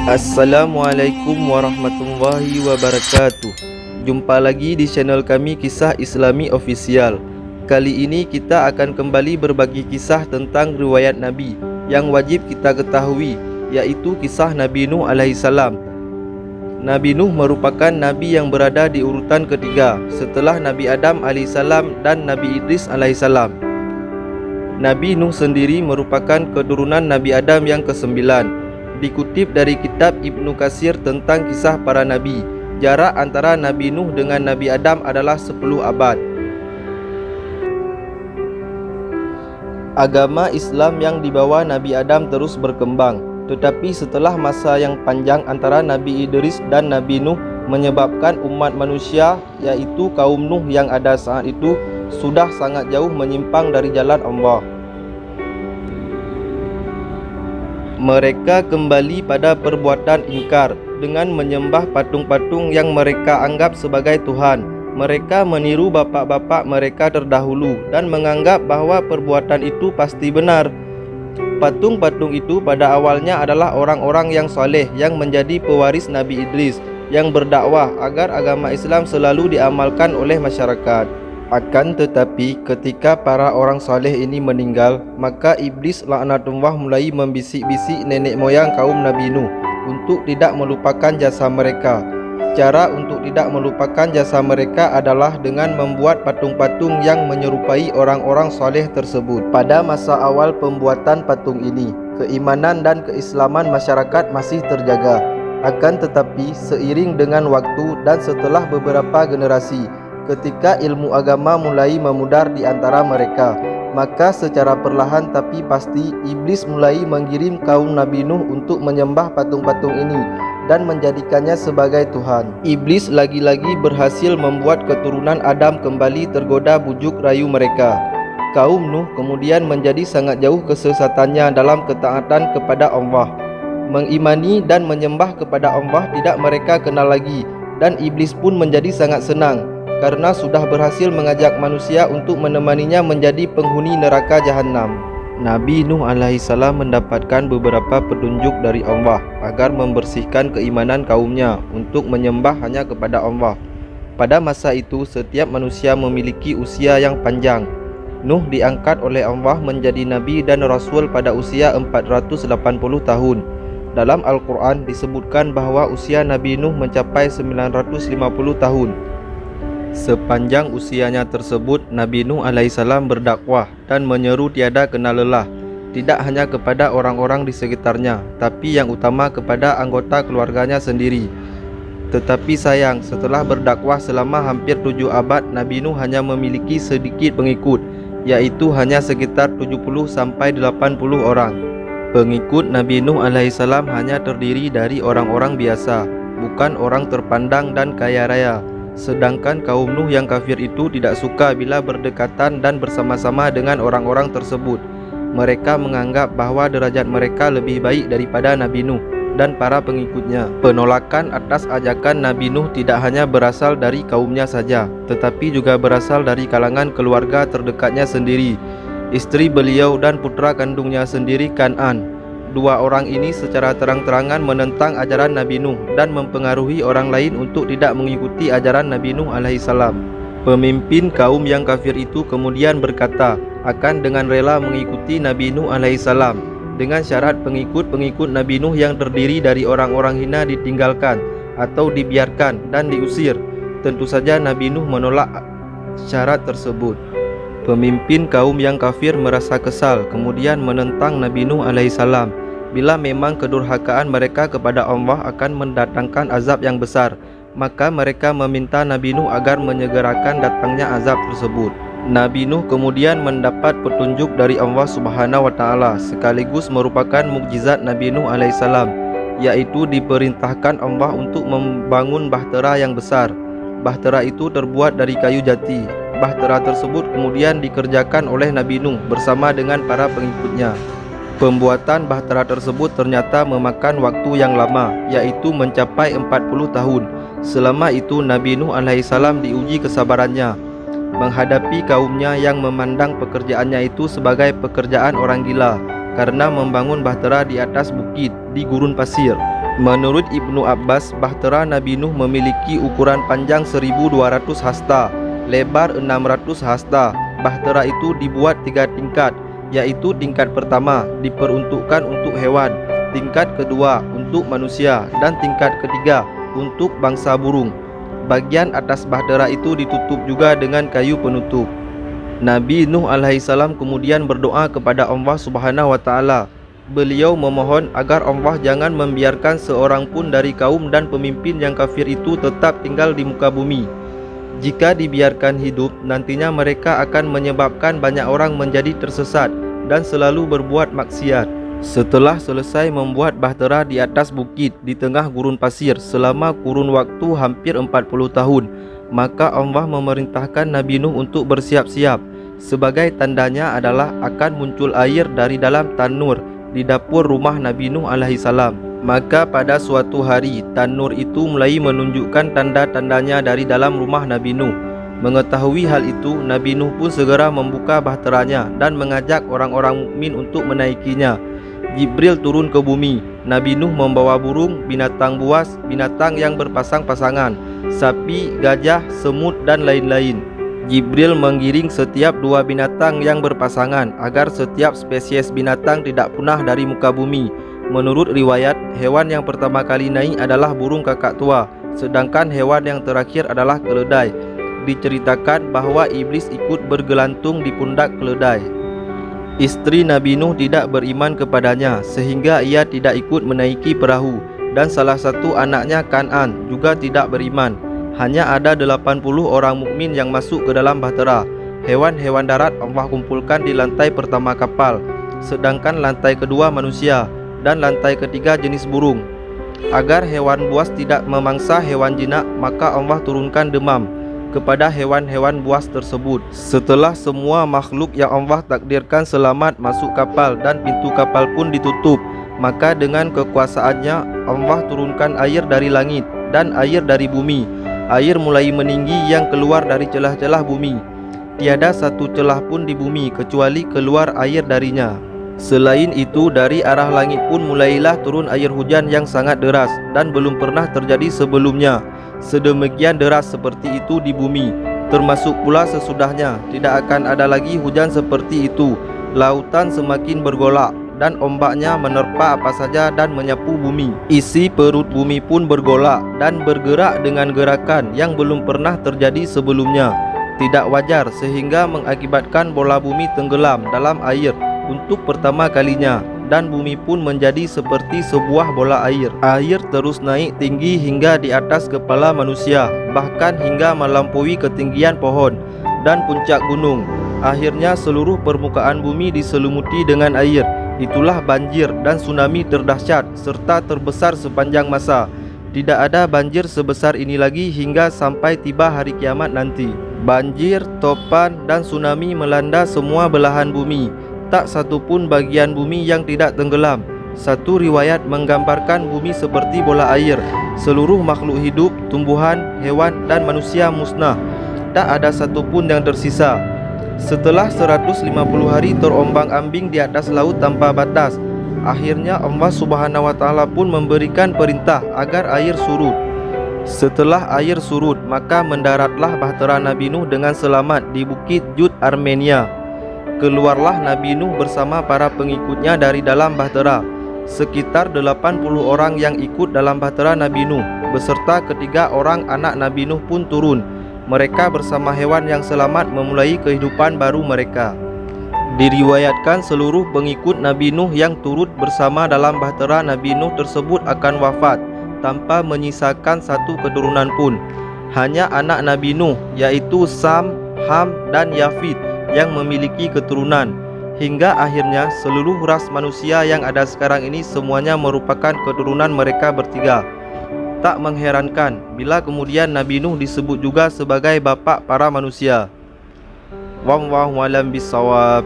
Assalamualaikum warahmatullahi wabarakatuh. Jumpa lagi di channel kami Kisah Islami Official. Kali ini kita akan kembali berbagi kisah tentang riwayat Nabi yang wajib kita ketahui, yaitu kisah Nabi Nuh alaihissalam. Nabi Nuh merupakan Nabi yang berada di urutan ketiga setelah Nabi Adam alaihissalam dan Nabi Idris alaihissalam. Nabi Nuh sendiri merupakan keturunan Nabi Adam yang ke-9. Dikutip dari kitab Ibnu Katsir tentang kisah para nabi, jarak antara Nabi Nuh dengan Nabi Adam adalah 10 abad. Agama Islam yang dibawa Nabi Adam terus berkembang, tetapi setelah masa yang panjang antara Nabi Idris dan Nabi Nuh menyebabkan umat manusia, yaitu kaum Nuh yang ada saat itu, sudah sangat jauh menyimpang dari jalan Allah. Mereka kembali pada perbuatan ingkar dengan menyembah patung-patung yang mereka anggap sebagai Tuhan. Mereka meniru bapak-bapak mereka terdahulu dan menganggap bahwa perbuatan itu pasti benar. Patung-patung itu pada awalnya adalah orang-orang yang soleh yang menjadi pewaris Nabi Idris yang berdakwah agar agama Islam selalu diamalkan oleh masyarakat. Akan tetapi ketika para orang soleh ini meninggal, maka iblis laknatullah mulai membisik-bisik nenek moyang kaum Nabi Nuh untuk tidak melupakan jasa mereka. Cara untuk tidak melupakan jasa mereka adalah dengan membuat patung-patung yang menyerupai orang-orang soleh tersebut. Pada masa awal pembuatan patung ini, keimanan dan keislaman masyarakat masih terjaga. Akan tetapi seiring dengan waktu dan setelah beberapa generasi, ketika ilmu agama mulai memudar di antara mereka, maka secara perlahan tapi pasti iblis mulai mengirim kaum Nabi Nuh untuk menyembah patung-patung ini dan menjadikannya sebagai Tuhan. Iblis lagi-lagi berhasil membuat keturunan Adam kembali tergoda bujuk rayu mereka. Kaum Nuh kemudian menjadi sangat jauh kesesatannya dalam ketaatan kepada Allah. Mengimani dan menyembah kepada Allah tidak mereka kenal lagi, dan iblis pun menjadi sangat senang karena sudah berhasil mengajak manusia untuk menemaninya menjadi penghuni neraka jahanam. Nabi Nuh alaihissalam mendapatkan beberapa petunjuk dari Allah agar membersihkan keimanan kaumnya untuk menyembah hanya kepada Allah. Pada masa itu setiap manusia memiliki usia yang panjang. Nuh diangkat oleh Allah menjadi nabi dan rasul pada usia 480 tahun. Dalam Al-Quran disebutkan bahwa usia Nabi Nuh mencapai 950 tahun. Sepanjang usianya tersebut, Nabi Nuh alaihissalam berdakwah dan menyeru tiada kenal lelah, tidak hanya kepada orang-orang di sekitarnya, tapi yang utama kepada anggota keluarganya sendiri. Tetapi sayang, setelah berdakwah selama hampir 7 abad, Nabi Nuh hanya memiliki sedikit pengikut, yaitu hanya sekitar 70-80 orang. Pengikut Nabi Nuh alaihissalam hanya terdiri dari orang-orang biasa, bukan orang terpandang dan kaya raya. Sedangkan kaum Nuh yang kafir itu tidak suka bila berdekatan dan bersama-sama dengan orang-orang tersebut. Mereka menganggap bahwa derajat mereka lebih baik daripada Nabi Nuh dan para pengikutnya. Penolakan atas ajakan Nabi Nuh tidak hanya berasal dari kaumnya saja, tetapi juga berasal dari kalangan keluarga terdekatnya sendiri. Istri beliau dan putra kandungnya sendiri Kan'an. Dua orang ini secara terang-terangan menentang ajaran Nabi Nuh dan mempengaruhi orang lain untuk tidak mengikuti ajaran Nabi Nuh alaihissalam. Pemimpin kaum yang kafir itu kemudian berkata akan dengan rela mengikuti Nabi Nuh alaihissalam dengan syarat pengikut-pengikut Nabi Nuh yang terdiri dari orang-orang hina ditinggalkan atau dibiarkan dan diusir. Tentu saja Nabi Nuh menolak syarat tersebut. Pemimpin kaum yang kafir merasa kesal kemudian menentang Nabi Nuh alaihissalam. Bila memang kedurhakaan mereka kepada Allah akan mendatangkan azab yang besar, maka mereka meminta Nabi Nuh agar menyegerakan datangnya azab tersebut. Nabi Nuh kemudian mendapat petunjuk dari Allah Subhanahu wa taala sekaligus merupakan mukjizat Nabi Nuh alaihissalam, yaitu diperintahkan Allah untuk membangun bahtera yang besar. Bahtera itu terbuat dari kayu jati. Bahtera tersebut kemudian dikerjakan oleh Nabi Nuh bersama dengan para pengikutnya. Pembuatan bahtera tersebut ternyata memakan waktu yang lama, yaitu mencapai 40 tahun. Selama itu Nabi Nuh alaihissalam diuji kesabarannya menghadapi kaumnya yang memandang pekerjaannya itu sebagai pekerjaan orang gila karena membangun bahtera di atas bukit di gurun pasir. Menurut Ibnu Abbas, bahtera Nabi Nuh memiliki ukuran panjang 1200 hasta, lebar 600 hasta. Bahtera itu dibuat 3 tingkat, yaitu tingkat pertama diperuntukkan untuk hewan, tingkat kedua untuk manusia, dan tingkat ketiga untuk bangsa burung. Bagian atas bahtera itu ditutup juga dengan kayu penutup. Nabi Nuh alaihissalam kemudian berdoa kepada Allah Subhanahu wa taala. Beliau memohon agar Allah jangan membiarkan seorang pun dari kaum dan pemimpin yang kafir itu tetap tinggal di muka bumi. Jika dibiarkan hidup, nantinya mereka akan menyebabkan banyak orang menjadi tersesat dan selalu berbuat maksiat. Setelah selesai membuat bahtera di atas bukit di tengah gurun pasir selama kurun waktu hampir 40 tahun, maka Allah memerintahkan Nabi Nuh untuk bersiap-siap. Sebagai tandanya adalah akan muncul air dari dalam tanur di dapur rumah Nabi Nuh alaihissalam. Maka pada suatu hari, tanur itu mulai menunjukkan tanda-tandanya dari dalam rumah Nabi Nuh. Mengetahui hal itu, Nabi Nuh pun segera membuka bahteranya dan mengajak orang-orang mukmin untuk menaikinya. Jibril turun ke bumi. Nabi Nuh membawa burung, binatang buas, binatang yang berpasang-pasangan, sapi, gajah, semut, dan lain-lain. Jibril menggiring setiap 2 binatang yang berpasangan agar setiap spesies binatang tidak punah dari muka bumi. Menurut riwayat, hewan yang pertama kali naik adalah burung kakak tua, sedangkan hewan yang terakhir adalah keledai. Diceritakan bahwa iblis ikut bergelantung di pundak keledai. Istri Nabi Nuh tidak beriman kepadanya sehingga ia tidak ikut menaiki perahu, dan salah satu anaknya Kan'an juga tidak beriman. Hanya ada 80 orang mukmin yang masuk ke dalam bahtera. Hewan-hewan darat Allah kumpulkan di lantai pertama kapal, sedangkan lantai kedua manusia, dan lantai ketiga jenis burung. Agar hewan buas tidak memangsa hewan jinak, maka Allah turunkan demam kepada hewan-hewan buas tersebut. Setelah semua makhluk yang Allah takdirkan selamat masuk kapal dan pintu kapal pun ditutup, maka dengan kekuasaannya Allah turunkan air dari langit dan air dari bumi. Air mulai meninggi yang keluar dari celah-celah bumi. Tiada satu celah pun di bumi kecuali keluar air darinya. Selain itu, dari arah langit pun mulailah turun air hujan yang sangat deras dan belum pernah terjadi sebelumnya. Sedemikian deras seperti itu di bumi, termasuk pula sesudahnya. Tidak akan ada lagi hujan seperti itu. Lautan semakin bergolak dan ombaknya menerpa apa saja dan menyapu bumi. Isi perut bumi pun bergolak dan bergerak dengan gerakan yang belum pernah terjadi sebelumnya. Tidak wajar sehingga mengakibatkan bola bumi tenggelam dalam air untuk pertama kalinya, dan bumi pun menjadi seperti sebuah bola air. Air terus naik tinggi hingga di atas kepala manusia, bahkan hingga melampaui ketinggian pohon dan puncak gunung. Akhirnya seluruh permukaan bumi diselumuti dengan air. Itulah banjir dan tsunami terdahsyat serta terbesar sepanjang masa. Tidak ada banjir sebesar ini lagi hingga sampai tiba hari kiamat nanti. Banjir, topan, dan tsunami melanda semua belahan bumi. Tak satu pun bagian bumi yang tidak tenggelam. Satu riwayat menggambarkan bumi seperti bola air. Seluruh makhluk hidup, tumbuhan, hewan, dan manusia musnah. Tak ada satu pun yang tersisa. Setelah 150 hari terombang-ambing di atas laut tanpa batas, akhirnya Allah Subhanahu wa taala pun memberikan perintah agar air surut. Setelah air surut, maka mendaratlah bahtera Nabi Nuh dengan selamat di Bukit Jud, Armenia. Keluarlah Nabi Nuh bersama para pengikutnya dari dalam bahtera. Sekitar 80 orang yang ikut dalam bahtera Nabi Nuh beserta ketiga orang anak Nabi Nuh pun turun. Mereka bersama hewan yang selamat memulai kehidupan baru mereka. Diriwayatkan seluruh pengikut Nabi Nuh yang turut bersama dalam bahtera Nabi Nuh tersebut akan wafat tanpa menyisakan satu keturunan pun. Hanya anak Nabi Nuh, yaitu Sam, Ham, dan Yafid yang memiliki keturunan. Hingga akhirnya seluruh ras manusia yang ada sekarang ini semuanya merupakan keturunan mereka bertiga. Tak mengherankan bila kemudian Nabi Nuh disebut juga sebagai bapa para manusia. Wallahu a'lam bishawab.